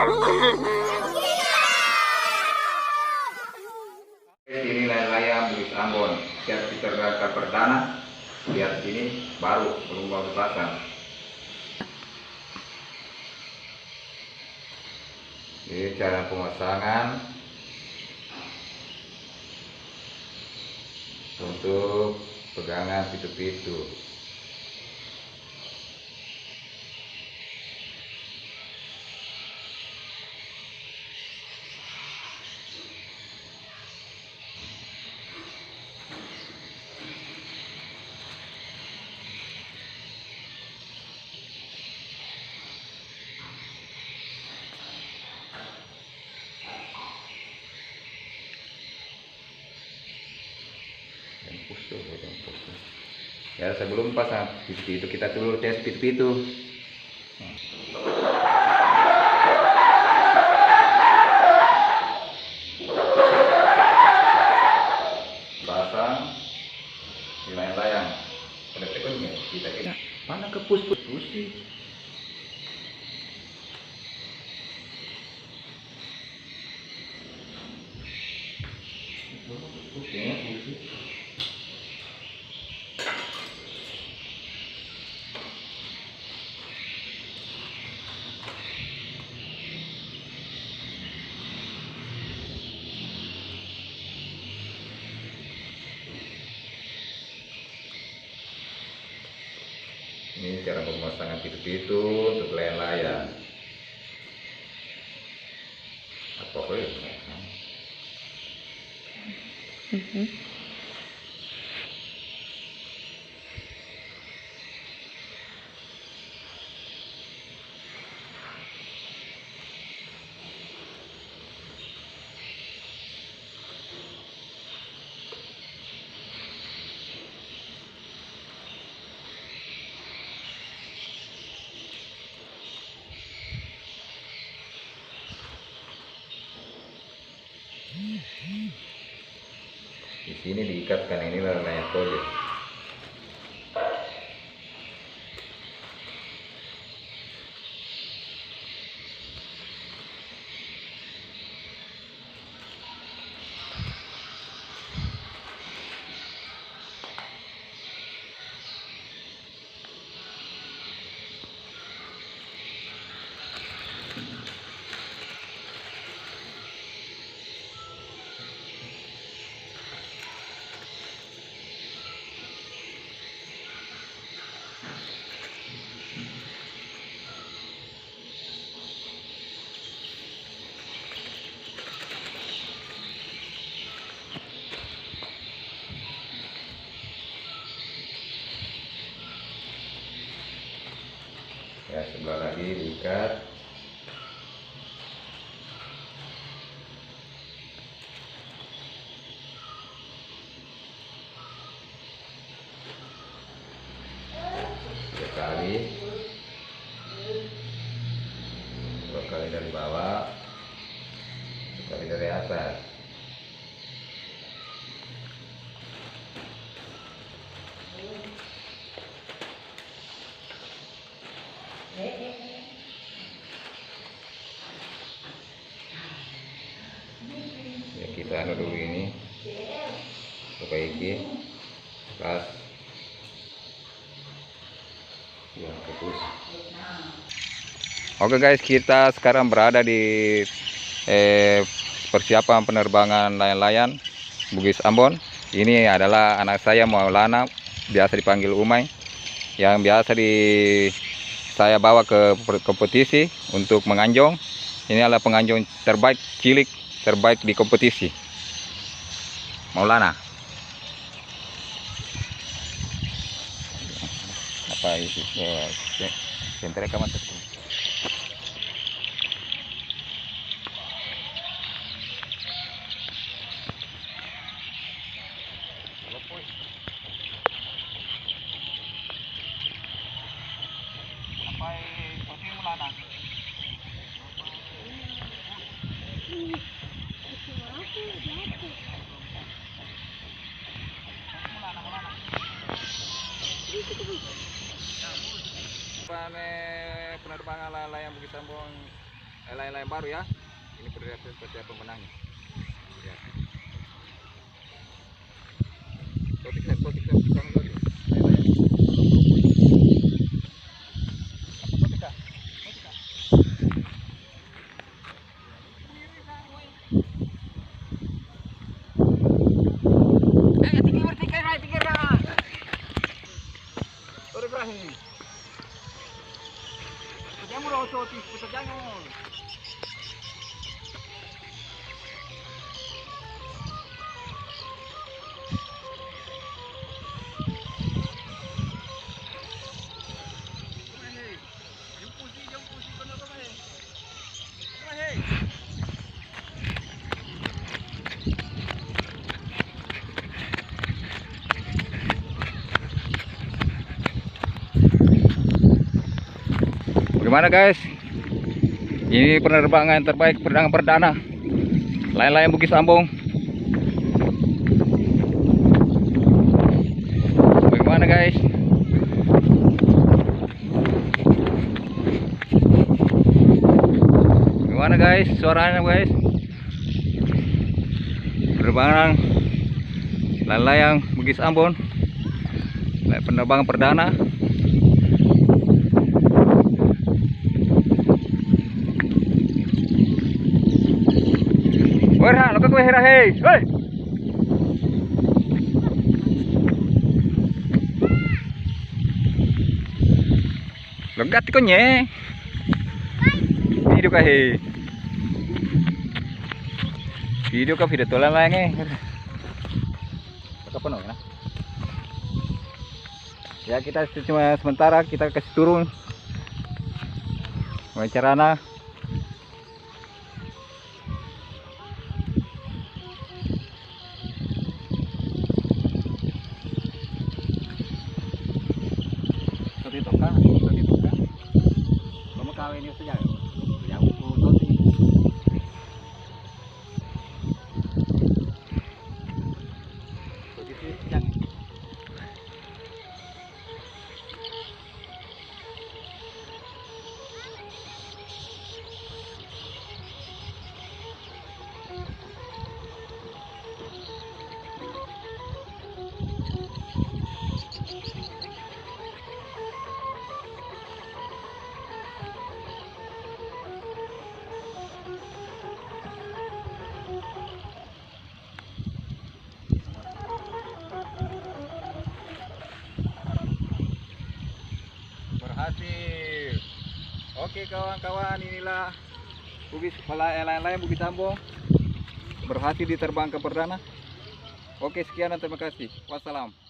Ini layang Bugis Ambon, siap diterbangkan perdana. Lihat sini baru belum baru pasang. Ini cara pemasangan untuk pegangan pitu-pitu. Ya, sebelum pasang pitu-pitu kita dulu tes pitu-pitu. Pasang di layang-layang. Ada tekannya kita mana ke pus-pus sih. Ini cara pemasangan pitu-pitu untuk layang-layang. Apa ya? Di sini diikatkan inilah layang proyek. Ya, sebelah lagi diikat. Tiga kali. Dua kali dari bawah, satu kali dari atas. Ya, kita anu dulu ini, perbaiki pas ya fokus. Oke guys, kita sekarang berada di persiapan penerbangan layang-layang Bugis Ambon. Ini adalah anak saya Maulana, biasa dipanggil Umay, yang biasa saya bawa ke kompetisi untuk menganjong. Ini adalah penganjong terbaik cilik terbaik di kompetisi. Maulana. Apa itu? Sentre kamu tuh. Penerbangan layang Bugis Ambon layang-layang baru ya. Ini persiapan pemenangnya. Ya. Sotik, jangan lagi. Bagaimana guys? Ini penerbangan terbaik perdana layang-layang Bugis Ambon. Bagaimana guys? Bagaimana guys? Suaranya guys? Penerbangan layang-layang Bugis Ambon. Penerbangan perdana. Wera, lo kau hera hei, hei. Logat ko nye. Video ka hei. Video tolan lang eh. Apa penuh ya? Ya kita cuma sementara kita kasih turun. Wawancarana. Kawin itu saja. Yang foto sih. Begitu yang berhasil. Oke kawan-kawan, inilah Bugis layang-layang Bugis Ambon berhasil diterbangkan perdana. Oke, sekian dan terima kasih. Wassalam.